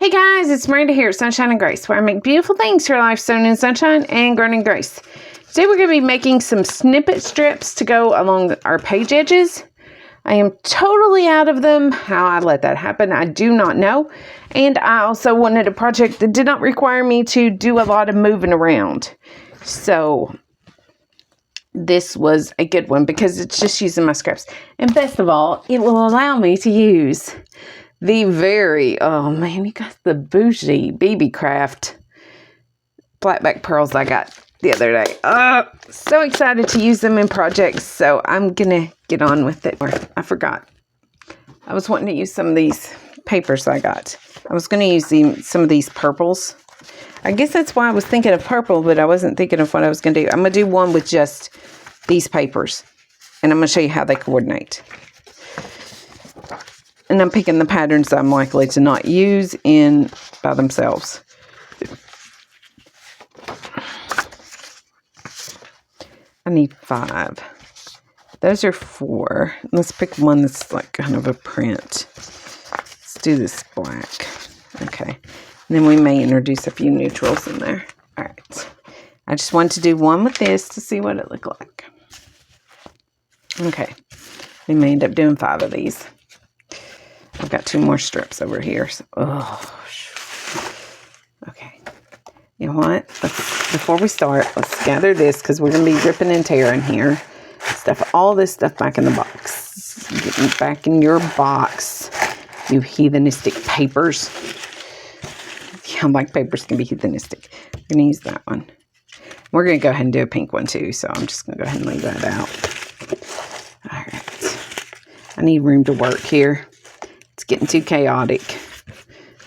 Hey guys, it's Miranda here at Sunshine and Grace, where I make beautiful things for your life sown in sunshine and grown in grace. Today we're going to be making some snippet strips to go along our page edges. I am totally out of them. How I let that happen, I do not know. And I also wanted a project that did not require me to do a lot of moving around. So this was a good one because it's just using my scraps. And best of all, it will allow me to use the very, oh man, you got the bougie Beebeecraft flatback pearls I got the other day. So excited to use them in projects, so I'm gonna get on with it. I forgot. I was wanting to use some of these papers I got. I was gonna use some of these purples. I guess that's why I was thinking of purple, but I wasn't thinking of what I was gonna do. I'm gonna do one with just these papers, and I'm gonna show you how they coordinate. And I'm picking the patterns I'm likely to not use by themselves. I need 5. Those are 4. Let's pick one that's like kind of a print. Let's do this black. Okay. And then we may introduce a few neutrals in there. All right. I just want to do one with this to see what it looked like. Okay. We may end up doing 5 of these. I've got 2 more strips over here. So, okay. You know what? Before we start, let's gather this because we're going to be ripping and tearing here. Stuff all this stuff back in the box. Getting back in your box, you heathenistic papers. Yeah, like papers can be heathenistic. I'm going to use that one. We're going to go ahead and do a pink one too, so I'm just going to go ahead and leave that out. All right. I need room to work here. It's getting too chaotic.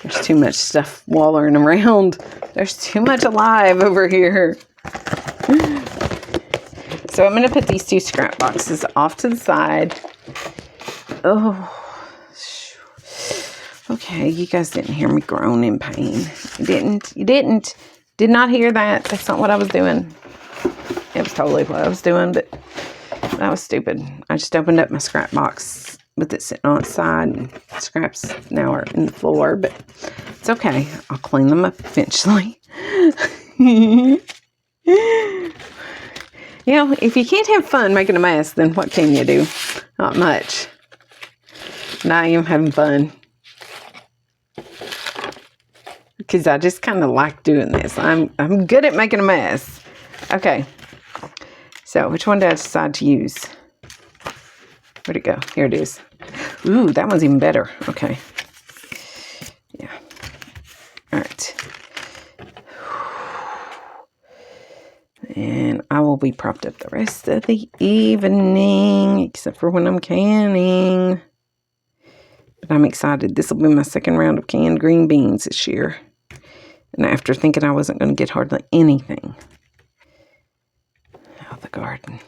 There's too much stuff wallering around. There's too much alive over here. So I'm going to put these 2 scrap boxes off to the side. Oh, okay. You guys didn't hear me groan in pain. You did not hear that. That's not what I was doing. It was totally what I was doing, but that was stupid. I just opened up my scrap box with it sitting on its side, and scraps now are in the floor, but it's okay. I'll clean them up eventually. You know, if you can't have fun making a mess, then what can you do? Not much. And I am having fun. Because I just kind of like doing this. I'm good at making a mess. Okay. So, which one did I decide to use? Where'd it go? Here it is. Ooh, that one's even better. Okay. Yeah. All right. And I will be propped up the rest of the evening, except for when I'm canning. But I'm excited. This will be my second round of canned green beans this year. And after thinking I wasn't going to get hardly anything out of the garden.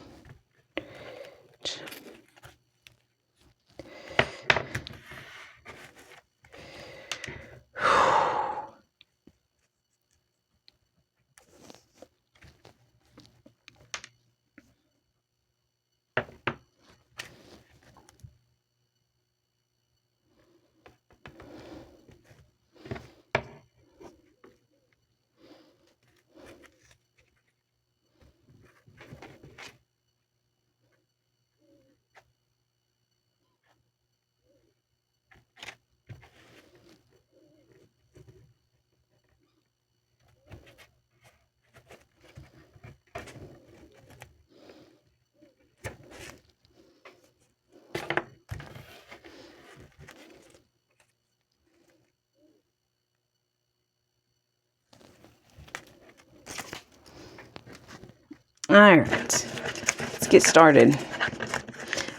All right, let's get started.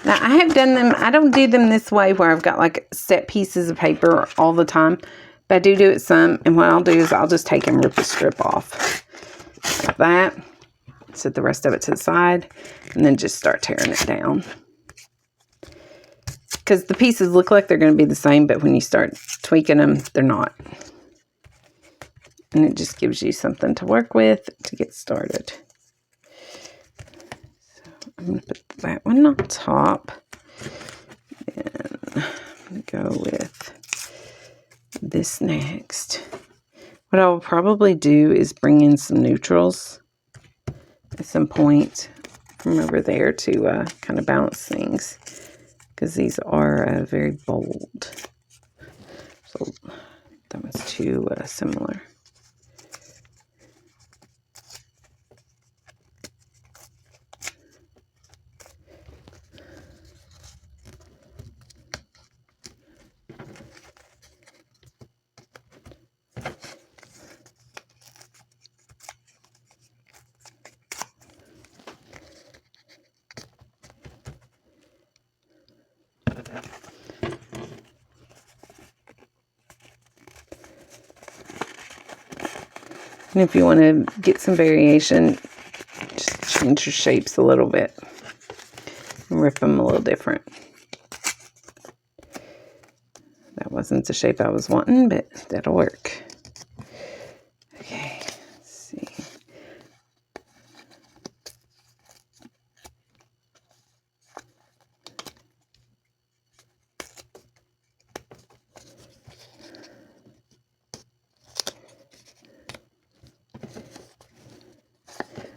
Now, I have done them, I don't do them this way where I've got like set pieces of paper all the time, but I do it some, and what I'll do is I'll just take and rip the strip off like that, set the rest of it to the side, and then just start tearing it down. Because the pieces look like they're going to be the same, but when you start tweaking them, they're not. And it just gives you something to work with to get started. I'm going to put that one on top. And I'm going to go with this next. What I will probably do is bring in some neutrals at some point from over there to kind of balance things, because these are very bold. So that was too similar. And if you want to get some variation, just change your shapes a little bit and rip them a little different. That wasn't the shape I was wanting, but that'll work. Okay, let's see.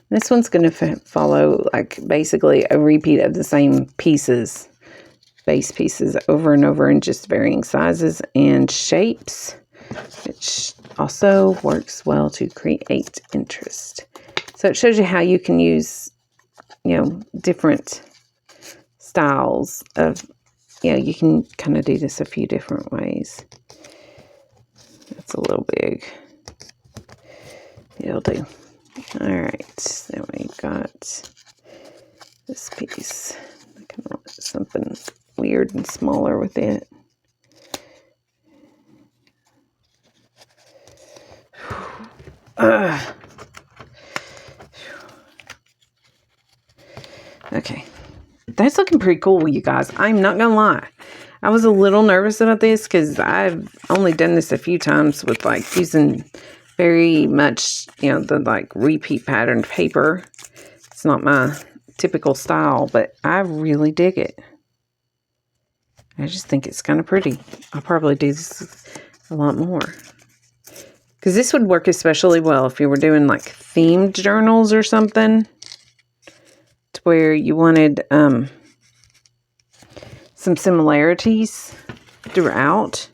This one's going to follow like basically a repeat of the same pieces, base pieces over and over in just varying sizes and shapes, which also works well to create interest. So it shows you how you can use, different styles of, you can kind of do this a few different ways. That's a little big. It'll do. All right, so we got this piece. I kind of want something weird and smaller with it. Okay, that's looking pretty cool, you guys. I'm not gonna lie. I was a little nervous about this because I've only done this a few times with like using very much, the like repeat patterned paper. It's not my typical style, but I really dig it. I just think it's kind of pretty. I'll probably do this a lot more, because this would work especially well if you were doing like themed journals or something, to where you wanted some similarities throughout.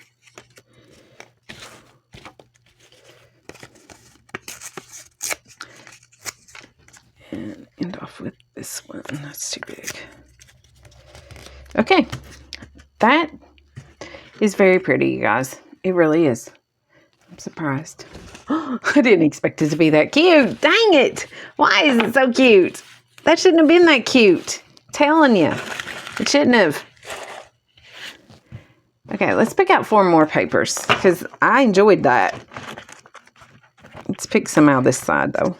And end off with this one. That's too big. Okay. That is very pretty, you guys. It really is. I'm surprised. I didn't expect it to be that cute. Dang it. Why is it so cute? That shouldn't have been that cute. I'm telling you. It shouldn't have. Okay, let's pick out 4 more papers, because I enjoyed that. Let's pick some out this side, though,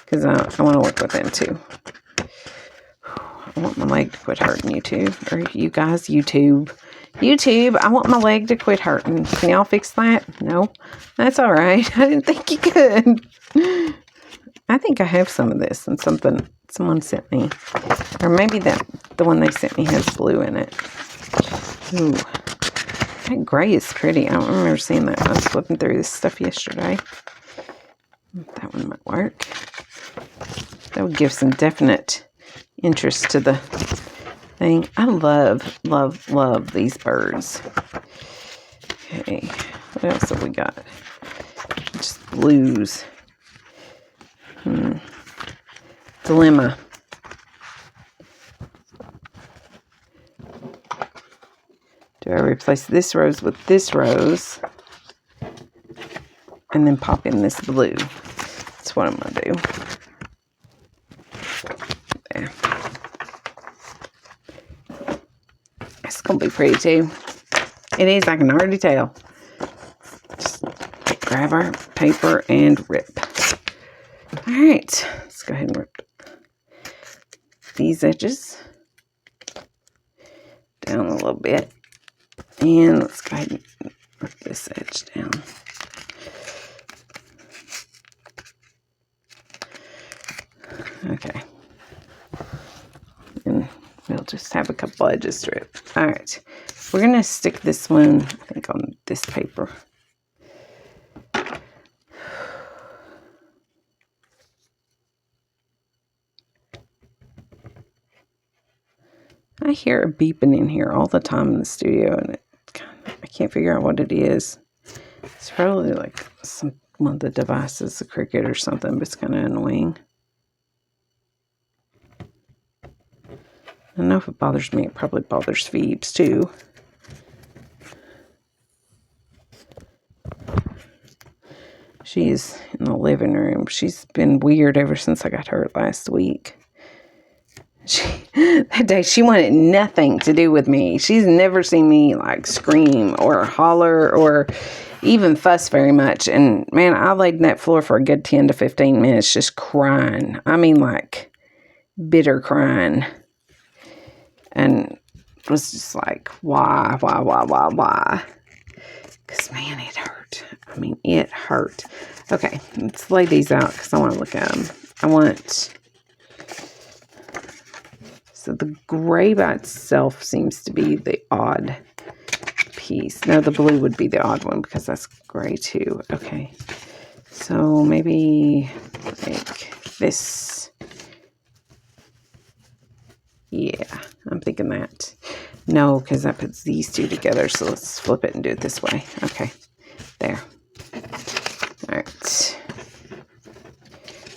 because I want to work with them, too. I want my leg to quit hurting, YouTube. Or you guys, YouTube. YouTube, I want my leg to quit hurting. Can y'all fix that? No? That's all right. I didn't think you could. I think I have some of this and something someone sent me. Or maybe the one they sent me has blue in it. Ooh. That gray is pretty. I don't remember seeing that. I was flipping through this stuff yesterday. That one might work. That would give some definite interest to the thing. I love, love, love these birds. Okay, what else have we got? Just blues. Dilemma. Do I replace this rose with this rose and then pop in this blue? That's what I'm going to do. There. It's going to be pretty too. It is, I can already tell. Just grab our paper and rip. Alright, let's go ahead and rip these edges down a little bit. And let's go ahead and rip this edge down. Okay. And we'll just have a couple edges to rip. Alright. We're going to stick this one, I think, on this paper. I hear a beeping in here all the time in the studio, and I can't figure out what it is. It's probably like one of the devices, a Cricut or something, but it's kind of annoying. I don't know if it bothers me. It probably bothers Phoebes too. She's in the living room. She's been weird ever since I got hurt last week. That day she wanted nothing to do with me. She's never seen me like scream or holler or even fuss very much. And man, I laid in that floor for a good 10 to 15 minutes just crying. I mean, like bitter crying. And it was just like, why? Because man, it hurt. I mean, it hurt. Okay, let's lay these out because I want to look at them. So the gray by itself seems to be the odd piece. No, the blue would be the odd one because that's gray too. Okay. So maybe like this. Yeah, I'm thinking that. No, because that puts these two together. So let's flip it and do it this way. Okay. There. All right.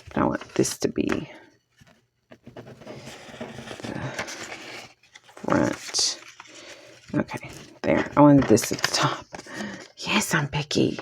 But I want this to be front. Okay, there. I wanted this at the top. Yes, I'm picky.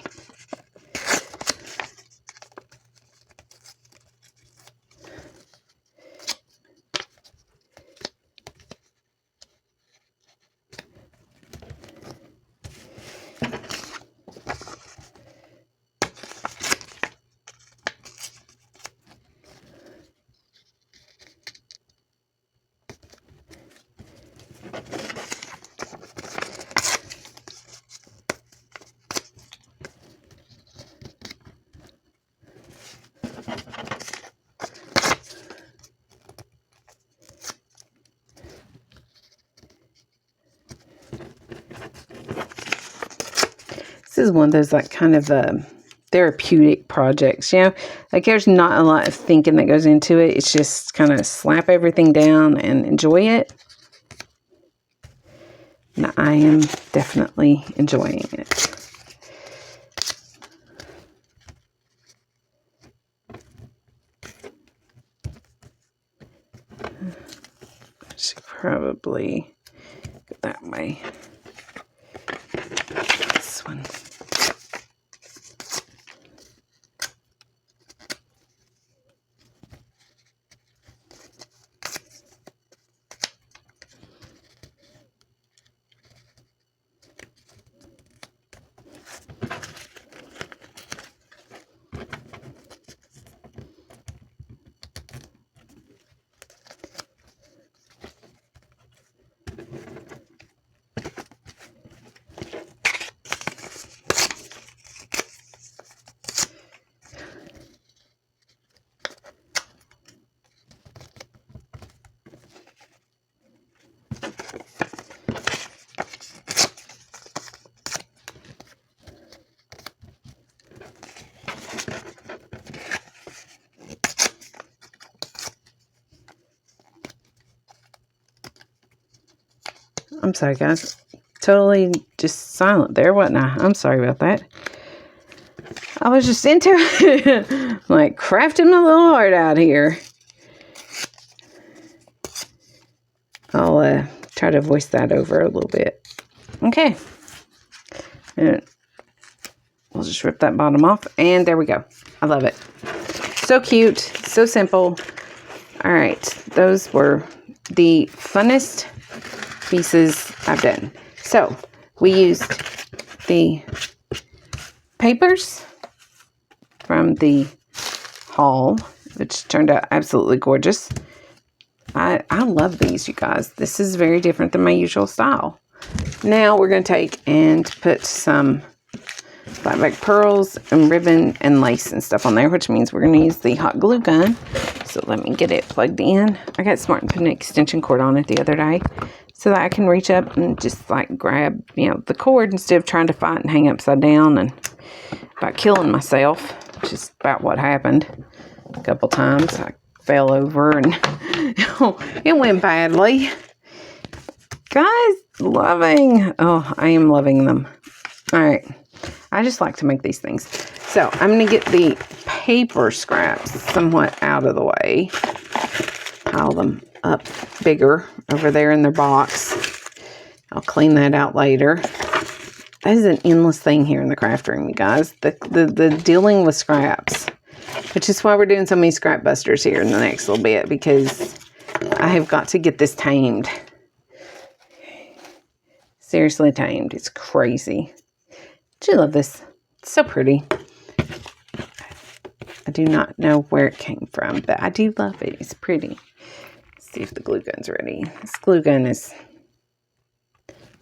This is one of those like kind of therapeutic projects, you know, like there's not a lot of thinking that goes into it. It's just kind of slap everything down and enjoy it. And I am definitely enjoying it. I should probably go that way. This one. I'm sorry, guys. Totally just silent there, wasn't I? I'm sorry about that. I was just into it. Like crafting my little heart out here. I'll try to voice that over a little bit. Okay. And we'll just rip that bottom off. And there we go. I love it. So cute. So simple. All right. Those were the funnest pieces I've done. So we used the papers from the haul, which turned out absolutely gorgeous. I love these, you guys. This is very different than my usual style. Now we're going to take and put some flatback pearls and ribbon and lace and stuff on there, which means we're going to use the hot glue gun. So let me get it plugged in. I got smart and put an extension cord on it the other day so that I can reach up and just like grab, you know, the cord instead of trying to fight and hang upside down and about killing myself, which is about what happened a couple times. I fell over and it went badly. Guys, loving. Oh, I am loving them. All right. I just like to make these things. So I'm going to get the paper scraps somewhat out of the way. Pile them up bigger over there in their box. I'll clean that out later. That is an endless thing here in the craft room, you guys. The dealing with scraps. Which is why we're doing so many scrap busters here in the next little bit. Because I have got to get this tamed. Seriously tamed. It's crazy. Do you love this? It's so pretty. I do not know where it came from, but I do love it. It's pretty. Let's see if the glue gun's ready. This glue gun is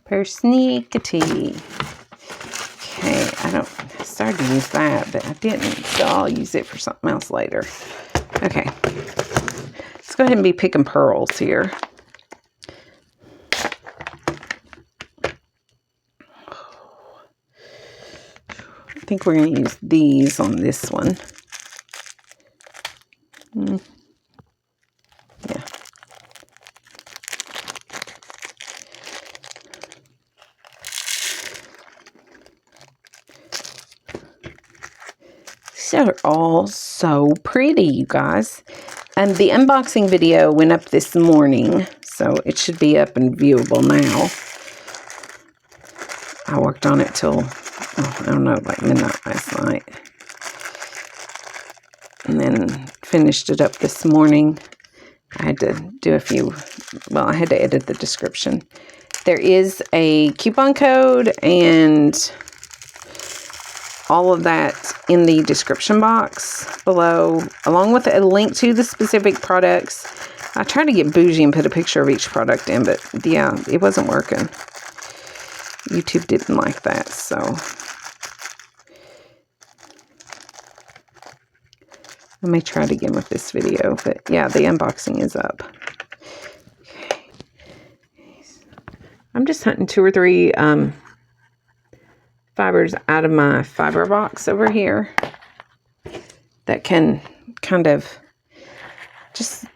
persnickety. Okay, I started to use that, but I didn't, so I'll use it for something else later. Okay, let's go ahead and be picking pearls here. I think we're going to use these on this one. Yeah. These are all so pretty, you guys. And the unboxing video went up this morning, so it should be up and viewable now. I worked on it till, I don't know, like midnight last night. And then finished it up this morning. I had to do a few, well, I had to edit the description. There is a coupon code and all of that in the description box below, along with a link to the specific products. I tried to get bougie and put a picture of each product in, but yeah, it wasn't working. YouTube didn't like that, so. I may try it again with this video, but yeah, the unboxing is up. Okay. I'm just hunting 2 or 3 fibers out of my fiber box over here that can kind of just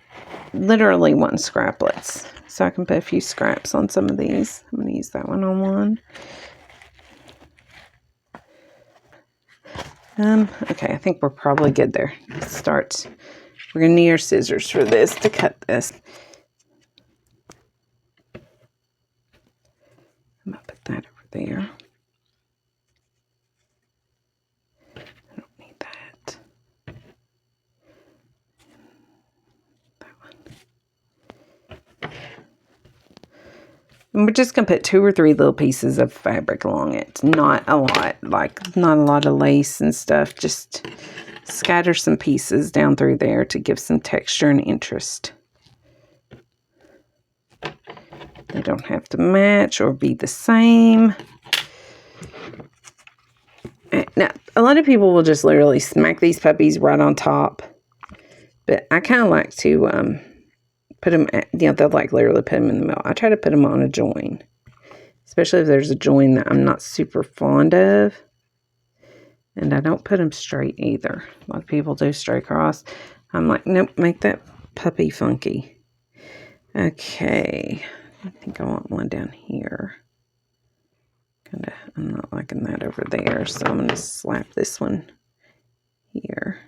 literally want scraplets. So I can put a few scraps on some of these. I'm going to use that one on one. Okay, I think we're probably good there. Let's start. We're going to need our scissors for this to cut this. I'm going to put that over there. I don't need that. That one. And we're just going to put 2 or 3 little pieces of fabric along it. Not a lot, like not a lot of lace and stuff. Just scatter some pieces down through there to give some texture and interest. They don't have to match or be the same. Now, a lot of people will just literally smack these puppies right on top. But I kind of like to put them, they'll like literally put them in the middle. I try to put them on a join. Especially if there's a join that I'm not super fond of. And I don't put them straight either. A lot of people do straight across. I'm like, nope, make that puppy funky. Okay. I think I want one down here. I'm not liking that over there. So I'm going to slap this one here.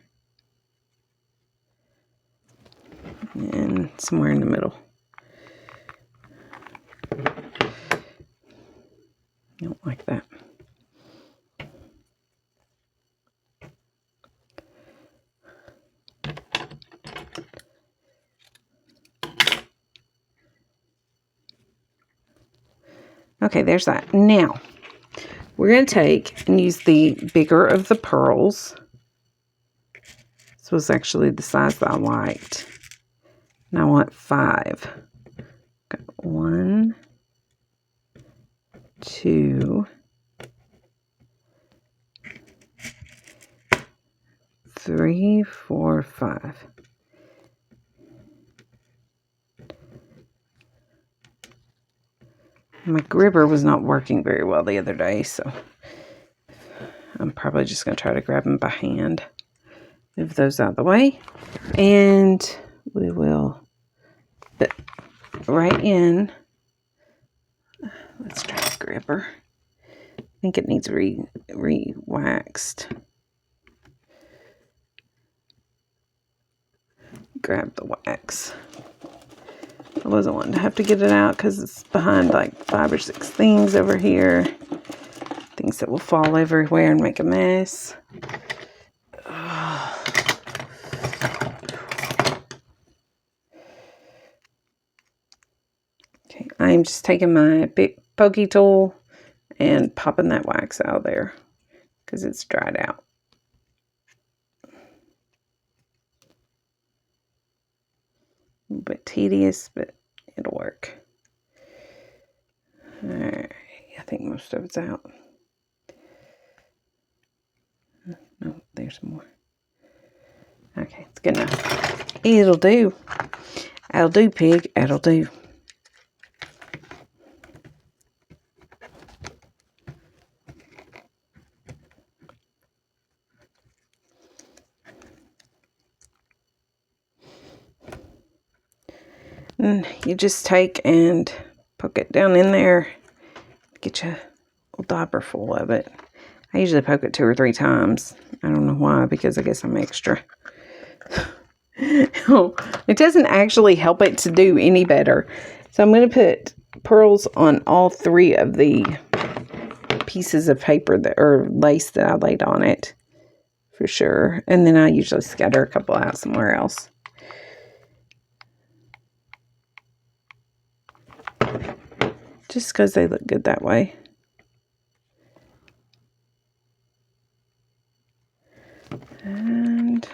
And somewhere in the middle. I don't like that. Okay, there's that. Now, we're going to take and use the bigger of the pearls. This was actually the size that I liked. And I want 5. Got 1, 2, 3, 4, 5. My gribber was not working very well the other day, so I'm probably just going to try to grab them by hand. Move those out of the way. And we will put right in Let's try the gripper. I think it needs re-waxed. Grab the wax. I wasn't wanting to have to get it out because it's behind like 5 or 6 things over here. Things that will fall everywhere and make a mess. Okay, I'm just taking my big pokey tool and popping that wax out of there because it's dried out. A little bit tedious, but it'll work. Alright, I think most of it's out. No, there's more. Okay, it's good enough. It'll do. That'll do, pig. That'll do. And you just take and poke it down in there. Get you a little diaper full of it. I usually poke it 2 or 3 times. I don't know why, because I guess I'm extra. It doesn't actually help it to do any better. So I'm going to put pearls on all 3 of the pieces of paper that or lace that I laid on it for sure. And then I usually scatter a couple out somewhere else. Just because they look good that way. And,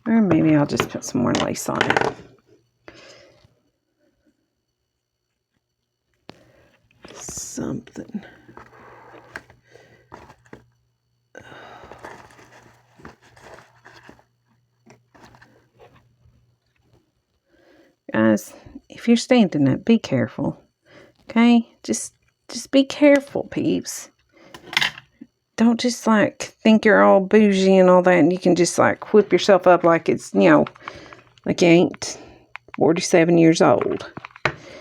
or maybe I'll just put some more lace on it. Something. Guys, if you're standing up, be careful. Okay? Just be careful, peeps. Don't just like think you're all bougie and all that and you can just like whip yourself up like it's, you know, like you ain't 47 years old.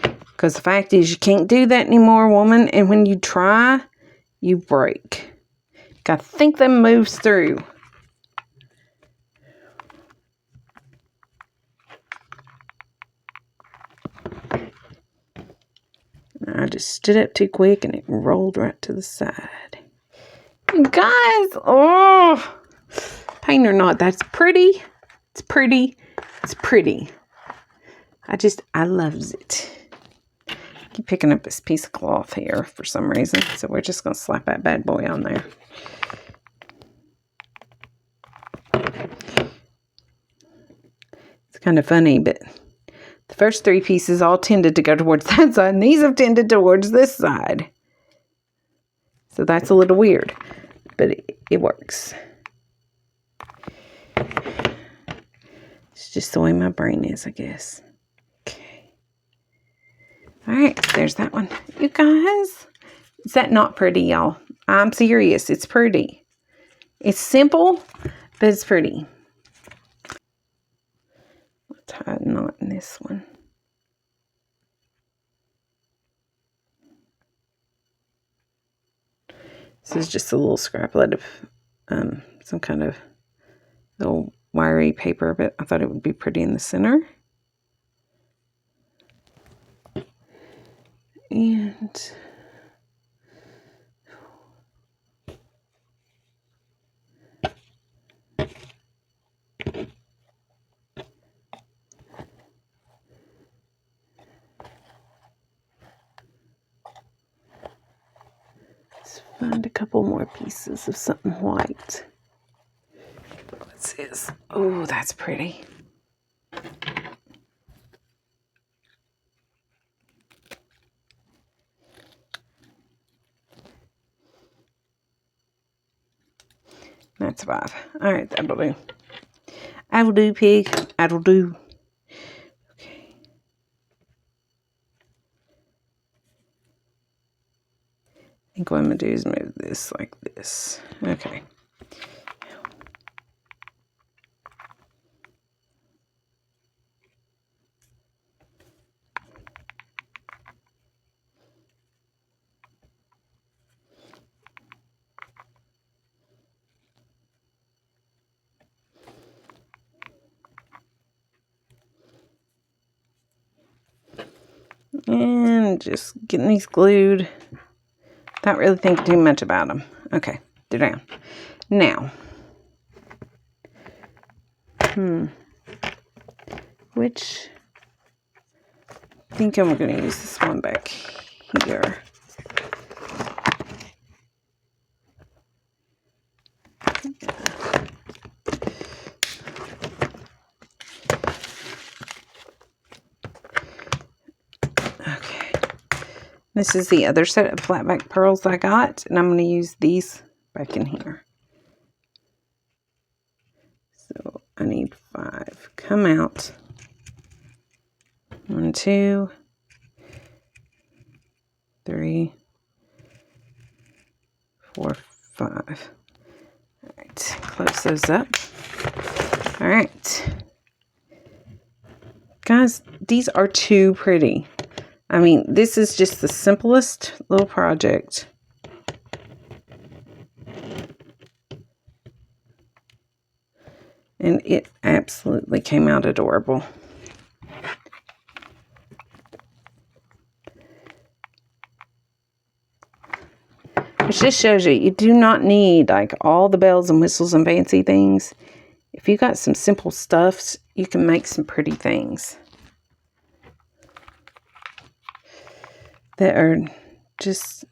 Because the fact is you can't do that anymore, woman. And when you try, you break. Gotta think them moves through. I just stood up too quick and it rolled right to the side. You guys, oh, paint or not, that's pretty. It's pretty. It's pretty. I loves it. Keep picking up this piece of cloth here for some reason. So we're just going to slap that bad boy on there. It's kind of funny, but the first 3 pieces all tended to go towards that side, and these have tended towards this side. So that's a little weird, but it works. It's just the way my brain is, I guess. Okay. All right, there's that one. You guys, is that not pretty, y'all? I'm serious. It's pretty. It's simple, but it's pretty. I'll tie a knot in this one. This is just a little scraplet of some kind of little wiry paper, but I thought it would be pretty in the center. And let's find a couple more pieces of something white. What's this? Oh, that's pretty. That's 5. All right, that'll do. That'll do, pig. That'll do. Okay. I think what I'm going to do is move this like this. Okay. And just getting these glued. Not really thinking too much about them. Okay, they're down. Now, which, I think I'm going to use this one back here. Okay, this is the other set of flat back pearls I got, and I'm going to use these back in here. So I need 5. Come out. 1, 2, 3, 4, 5. All right, close those up. All right. Guys, these are too pretty. I mean, this is just the simplest little project. And it absolutely came out adorable. Which just shows you do not need like all the bells and whistles and fancy things. If you got some simple stuffs, you can make some pretty things that are just,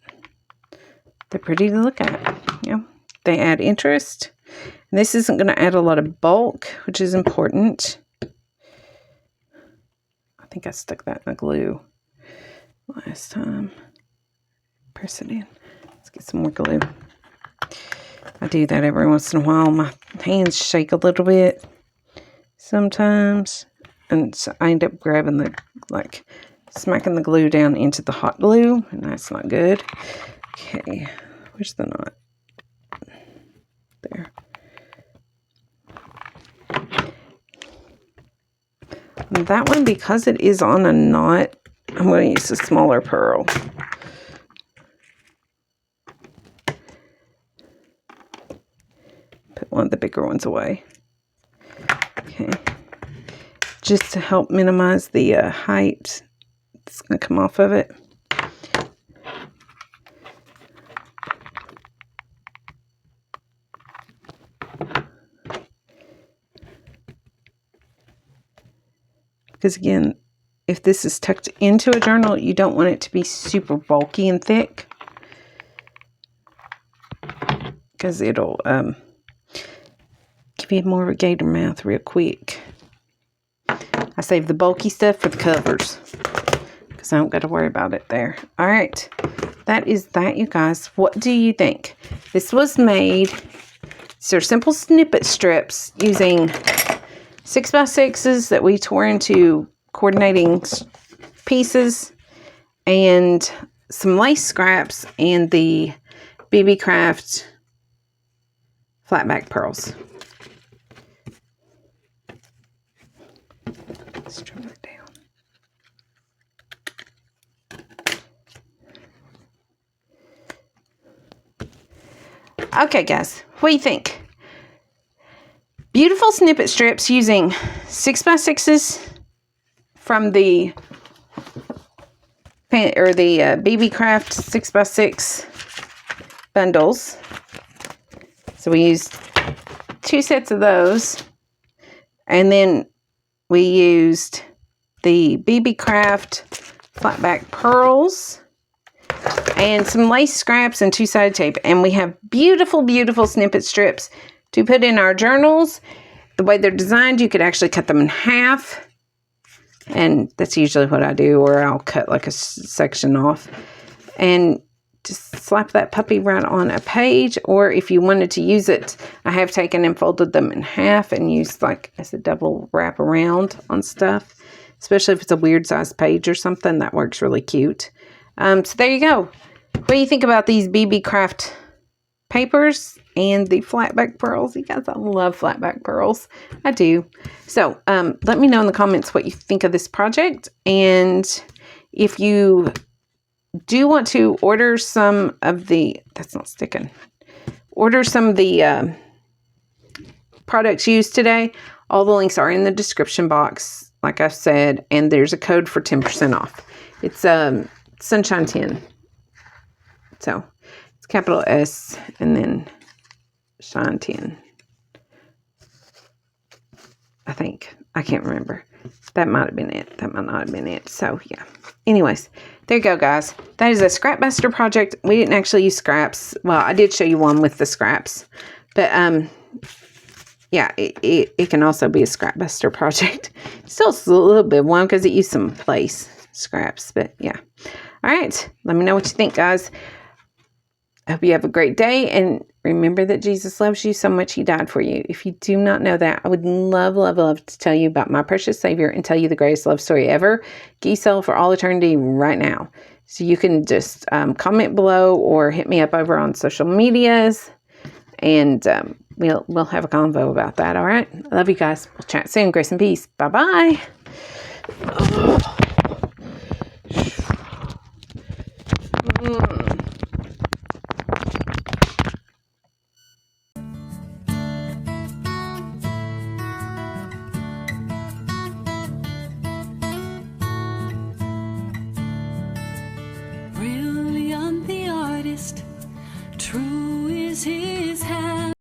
they're pretty to look at. You know, they add interest. And this isn't going to add a lot of bulk, which is important. I think I stuck that in the glue last time. Press it in. Let's get some more glue. I do that every once in a while. My hands shake a little bit sometimes. And so I end up grabbing the, like, smacking the glue down into the hot glue. And that's not good. Okay. Where's the knot? There. And that one, because it is on a knot, I'm going to use a smaller pearl. Put one of the bigger ones away. Okay. Just to help minimize the height that's going to come off of it. Because again, if this is tucked into a journal, you don't want it to be super bulky and thick. Because it'll give you more of a gator mouth real quick. I save the bulky stuff for the covers. Because I don't got to worry about it there. Alright. That is that, you guys. What do you think? This was made, these are simple snippet strips using 6x6s that we tore into coordinating pieces and some lace scraps and the Beebeecraft flatback pearls. Let's trim that down. Okay, guys, what do you think? Beautiful snippet strips using 6x6s from the Beebeecraft 6x6 bundles. So we used 2 sets of those, and then we used the Beebeecraft flatback pearls and some lace scraps and 2-sided tape, and we have beautiful, beautiful snippet strips to put in our journals. The way they're designed, you could actually cut them in half. And that's usually what I do, or I'll cut like a section off. And just slap that puppy right on a page. Or if you wanted to use it, I have taken and folded them in half and used like as a double wrap around on stuff. Especially if it's a weird sized page or something, that works really cute. So there you go. What do you think about these Beebeecraft papers and the flatback pearls? You guys, I love flatback pearls. I do. So let me know in the comments what you think of this project. And if you do want to order some of the, that's not sticking, order some of the products used today, all the links are in the description box. like I said, and there's a code for 10% off. It's Sunshine 10. So it's capital S and then Shine 10. I think. I can't remember. That might have been it. That might not have been it. So, yeah. Anyways, there you go, guys. That is a scrap buster project. We didn't actually use scraps. Well, I did show you one with the scraps. But, yeah, it can also be a scrap buster project. Still a little bit of one because it used some place scraps. But, yeah. All right. Let me know what you think, guys. I hope you have a great day, and remember that Jesus loves you so much he died for you. If you do not know that, I would love, love, love to tell you about my precious Savior and tell you the greatest love story ever. Geesel for all eternity right now. So you can just comment below or hit me up over on social medias, and we'll have a convo about that, all right? I love you guys. We'll chat soon. Grace and peace. Bye-bye.